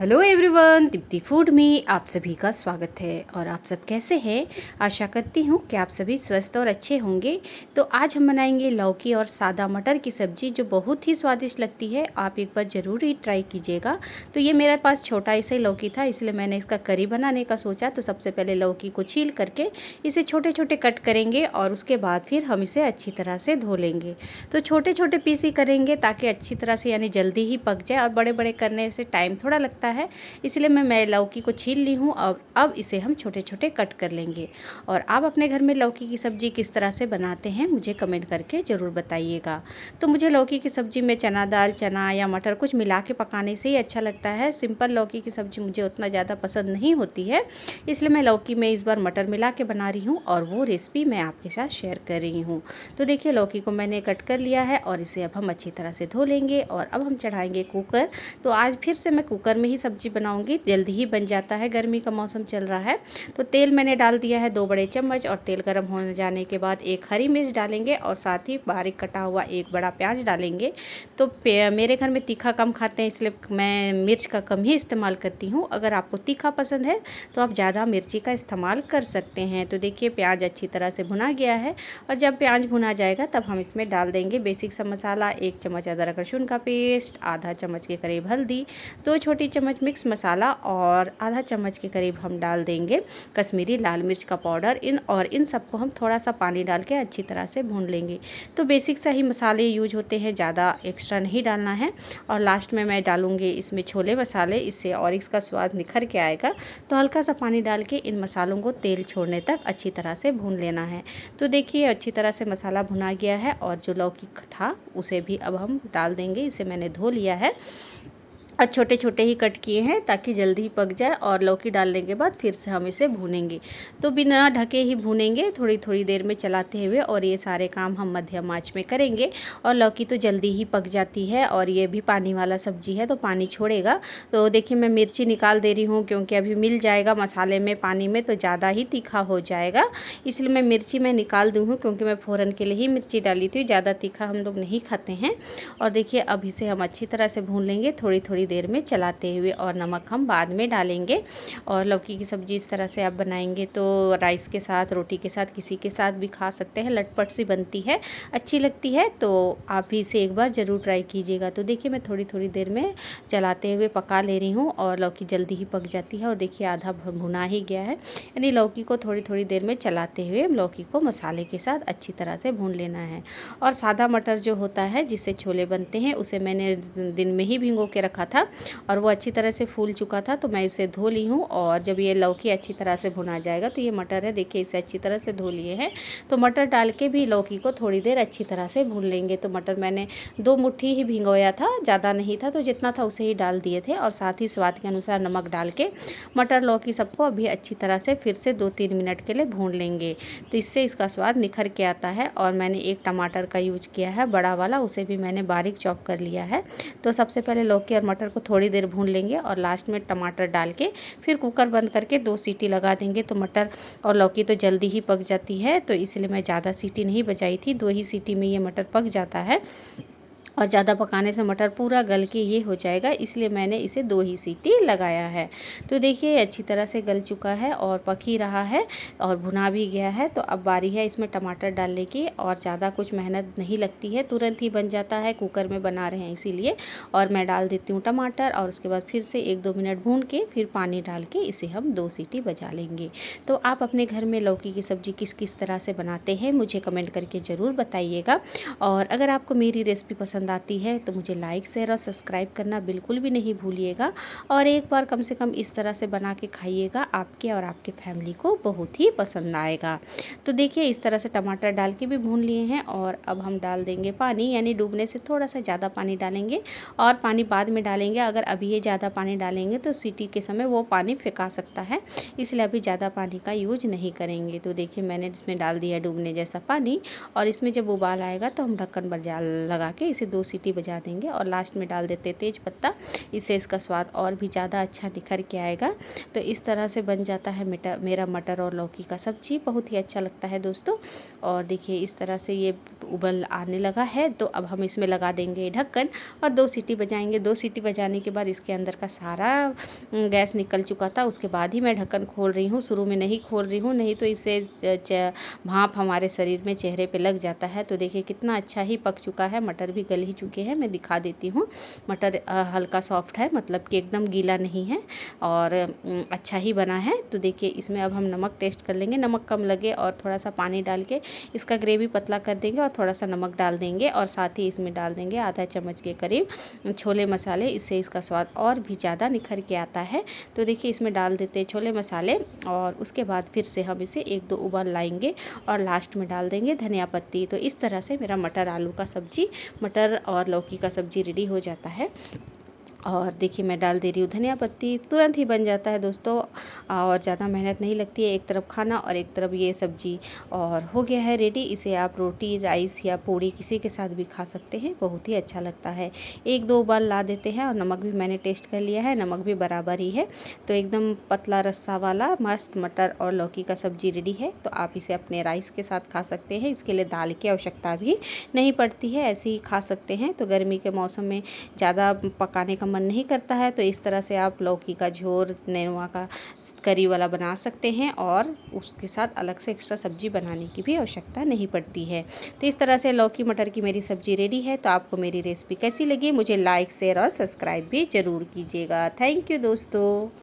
Hello everyone, Deepti food में आप सभी का स्वागत है। और आप सब कैसे हैं? आशा करती हूँ कि आप सभी स्वस्थ और अच्छे होंगे। तो आज हम बनाएंगे लौकी और सादा मटर की सब्ज़ी, जो बहुत ही स्वादिष्ट लगती है। आप एक बार ज़रूर ही ट्राई कीजिएगा। तो ये मेरे पास छोटा ऐसे लौकी था, इसलिए मैंने इसका करी बनाने का सोचा। तो सबसे पहले लौकी को छील करके इसे छोटे छोटे कट करेंगे और उसके बाद फिर हम इसे अच्छी तरह से धो लेंगे। तो छोटे छोटे पीस ही करेंगे ताकि अच्छी तरह से यानी जल्दी ही पक जाए, और बड़े बड़े करने से टाइम थोड़ा लगता है। इसलिए मैं लौकी को छील ली हूँ। अब इसे हम छोटे छोटे कट कर लेंगे। और आप अपने घर में लौकी की सब्ज़ी किस तरह से बनाते हैं मुझे कमेंट करके ज़रूर बताइएगा। तो मुझे लौकी की सब्ज़ी में चना दाल, चना या मटर कुछ मिला के पकाने से ही अच्छा लगता है। सिंपल लौकी की सब्ज़ी मुझे उतना ज़्यादा पसंद नहीं होती है, इसलिए मैं लौकी में इस बार मटर मिला के बना रही हूँ, और वो रेसिपी मैं आपके साथ शेयर कर रही हूँ। तो देखिए, लौकी को मैंने कट कर लिया है और इसे अब हम अच्छी तरह से धो लेंगे। और अब हम चढ़ाएंगे कुकर। तो आज फिर से मैं कुकर में ही सब्ज़ी बनाऊंगी, जल्दी ही बन जाता है, गर्मी का मौसम चल रहा है। तो तेल मैंने डाल दिया है 2 बड़े चम्मच, और तेल गर्म हो जाने के बाद एक हरी मिर्च डालेंगे और साथ ही बारीक कटा हुआ एक बड़ा प्याज डालेंगे। तो मेरे घर में तीखा कम खाते हैं, इसलिए मैं मिर्च का कम ही इस्तेमाल करती हूँ। अगर आपको तीखा पसंद है तो आप ज़्यादा मिर्ची का इस्तेमाल कर सकते हैं। तो देखिए, प्याज अच्छी तरह से भुना गया है, और जब प्याज भुना जाएगा तब हम इसमें डाल देंगे बेसिक सा मसाला। 1 चम्मच अदरक लहसुन का पेस्ट, आधा चम्मच के करीब हल्दी, 2 छोटी चम्मच मिक्स मसाला, और आधा चम्मच के करीब हम डाल देंगे कश्मीरी लाल मिर्च का पाउडर। इन सबको हम थोड़ा सा पानी डाल के अच्छी तरह से भून लेंगे। तो बेसिक सा ही मसाले यूज होते हैं, ज़्यादा एक्स्ट्रा नहीं डालना है। और लास्ट में मैं डालूंगी इसमें छोले मसाले, इससे और इसका स्वाद निखर के आएगा। तो हल्का सा पानी डाल के इन मसालों को तेल छोड़ने तक अच्छी तरह से भून लेना है। तो देखिए, अच्छी तरह से मसाला भुना गया है, और जो लौकी था उसे भी अब हम डाल देंगे। इसे मैंने धो लिया है और छोटे छोटे ही कट किए हैं ताकि जल्दी ही पक जाए। और लौकी डालने के बाद फिर से हम इसे भूनेंगे। तो बिना ढके ही भूनेंगे, थोड़ी थोड़ी देर में चलाते हुए, और ये सारे काम हम मध्यम आंच में करेंगे। और लौकी तो जल्दी ही पक जाती है, और ये भी पानी वाला सब्जी है तो पानी छोड़ेगा। तो देखिए, मैं मिर्ची निकाल दे रही हूँ, क्योंकि अभी मिल जाएगा मसाले में पानी में तो ज़्यादा ही तीखा हो जाएगा। इसलिए मैं निकाल दी हूँ, क्योंकि मैं फ़ौरन के लिए ही मिर्ची डाली थी। ज़्यादा तीखा हम लोग नहीं खाते हैं। और देखिए, अब इसे हम अच्छी तरह से भून लेंगे थोड़ी थोड़ी देर में चलाते हुए, और नमक हम बाद में डालेंगे। और लौकी की सब्ज़ी इस तरह से आप बनाएंगे तो राइस के साथ, रोटी के साथ, किसी के साथ भी खा सकते हैं। लटपट सी बनती है, अच्छी लगती है। तो आप भी इसे एक बार ज़रूर ट्राई कीजिएगा। तो देखिए, मैं थोड़ी थोड़ी देर में चलाते हुए पका ले रही हूँ, और लौकी जल्दी ही पक जाती है। और देखिए, आधा भुना ही गया है। यानी लौकी को थोड़ी थोड़ी देर में चलाते हुए लौकी को मसाले के साथ अच्छी तरह से भून लेना है। और सादा मटर जो होता है, जिससे छोले बनते हैं, उसे मैंने दिन में ही भिगो के रखा था, और वो अच्छी तरह से फूल चुका था। तो मैं इसे धो ली हूँ। और जब ये लौकी अच्छी तरह से भुना जाएगा, तो ये मटर है, देखिए इसे अच्छी तरह से धो लिए हैं। तो मटर डाल के भी लौकी को थोड़ी देर अच्छी तरह से भून लेंगे। तो मटर मैंने 2 मुट्ठी ही भिगोया था, ज़्यादा नहीं था, तो जितना था उसे ही डाल दिए थे। और साथ ही स्वाद के अनुसार नमक डाल के मटर लौकी सबको अभी अच्छी तरह से फिर से 2-3 मिनट के लिए भून लेंगे। तो इससे इसका स्वाद निखर के आता है। और मैंने एक टमाटर का यूज किया है, बड़ा वाला, उसे भी मैंने बारीक चॉप कर लिया है। तो सबसे पहले लौकी और मटर को थोड़ी देर भून लेंगे, और लास्ट में टमाटर डाल के फिर कुकर बंद करके 2 सीटी लगा देंगे। तो मटर और लौकी तो जल्दी ही पक जाती है, तो इसलिए मैं ज़्यादा सीटी नहीं बजाई थी। 2 ही सीटी में ये मटर पक जाता है, और ज़्यादा पकाने से मटर पूरा गल के ये हो जाएगा, इसलिए मैंने इसे 2 ही सीटी लगाया है। तो देखिए, अच्छी तरह से गल चुका है और पक ही रहा है, और भुना भी गया है। तो अब बारी है इसमें टमाटर डालने की, और ज़्यादा कुछ मेहनत नहीं लगती है, तुरंत ही बन जाता है, कुकर में बना रहे हैं इसीलिए। और मैं डाल देती हूँ टमाटर, और उसके बाद फिर से 1-2 मिनट भून के फिर पानी डाल के इसे हम 2 सीटी बजा लेंगे। तो आप अपने घर में लौकी की सब्ज़ी किस किस तरह से बनाते हैं मुझे कमेंट करके ज़रूर बताइएगा। और अगर आपको मेरी रेसिपी पसंद आती है तो मुझे लाइक, शेयर और सब्सक्राइब करना बिल्कुल भी नहीं भूलिएगा। और एक बार कम से कम इस तरह से बना के खाइएगा, आपके और आपके फैमिली को बहुत ही पसंद आएगा। तो देखिए, इस तरह से टमाटर डाल के भी भून लिए हैं। और अब हम डाल देंगे पानी, यानी डूबने से थोड़ा सा ज़्यादा पानी डालेंगे, और पानी बाद में डालेंगे। अगर अभी ये ज़्यादा पानी डालेंगे तो सीटी के समय वो पानी फेंका सकता है, इसलिए अभी ज़्यादा पानी का यूज नहीं करेंगे। तो देखिए, मैंने इसमें डाल दिया डूबने जैसा पानी, और इसमें जब उबाल आएगा तो हम ढक्कन पर लगा के इसे 2 सीटी बजा देंगे और लास्ट में डाल देते तेज पत्ता। इससे इसका स्वाद और भी ज़्यादा अच्छा निखर के आएगा। तो इस तरह से बन जाता है मेरा मटर और लौकी का सब्जी। बहुत ही अच्छा लगता है दोस्तों। और देखिए इस तरह से ये उबल आने लगा है, तो अब हम इसमें लगा देंगे ढक्कन और 2 सीटी बजाएंगे। 2 सीटी बजाने के बाद इसके अंदर का सारा गैस निकल चुका था, उसके बाद ही मैं ढक्कन खोल रही हूँ। शुरू में नहीं खोल रही हूँ, नहीं तो इससे भाप हमारे शरीर में, चेहरे पे लग जाता है। तो देखिए कितना अच्छा ही पक चुका है, मटर भी गल ही चुके हैं। मैं दिखा देती हूँ। मटर हल्का सॉफ्ट है, मतलब कि एकदम गीला नहीं है और अच्छा ही बना है। तो देखिए इसमें अब हम नमक टेस्ट कर लेंगे। नमक कम लगे और थोड़ा सा पानी डाल के इसका ग्रेवी पतला कर देंगे और थोड़ा सा नमक डाल देंगे और साथ ही इसमें डाल देंगे आधा चम्मच के करीब छोले मसाले। इससे इसका स्वाद और भी ज़्यादा निखर के आता है। तो देखिए इसमें डाल देते हैं छोले मसाले और उसके बाद फिर से हम इसे 1-2 उबाल लाएंगे और लास्ट में डाल देंगे धनिया पत्ती। तो इस तरह से मेरा मटर आलू का सब्जी, मटर और लौकी का सब्जी रेडी हो जाता है। और देखिए मैं डाल दे रही हूँ धनिया पत्ती। तुरंत ही बन जाता है दोस्तों और ज़्यादा मेहनत नहीं लगती है। एक तरफ खाना और एक तरफ ये सब्जी और हो गया है रेडी। इसे आप रोटी, राइस या पूड़ी किसी के साथ भी खा सकते हैं। बहुत ही अच्छा लगता है। 1-2 उबाल ला देते हैं और नमक भी मैंने टेस्ट कर लिया है, नमक भी बराबर ही है। तो एकदम पतला रस्सा वाला मस्त मटर और लौकी का सब्जी रेडी है। तो आप इसे अपने राइस के साथ खा सकते हैं। इसके लिए दाल की आवश्यकता भी नहीं पड़ती है, ऐसे ही खा सकते हैं। तो गर्मी के मौसम में ज़्यादा पकाने का मन नहीं करता है, तो इस तरह से आप लौकी का झोर, नेनुआ का करी वाला बना सकते हैं और उसके साथ अलग से एक्स्ट्रा सब्जी बनाने की भी आवश्यकता नहीं पड़ती है। तो इस तरह से लौकी मटर की मेरी सब्जी रेडी है। तो आपको मेरी रेसिपी कैसी लगी मुझे लाइक, शेयर और सब्सक्राइब भी ज़रूर कीजिएगा। थैंक यू दोस्तों।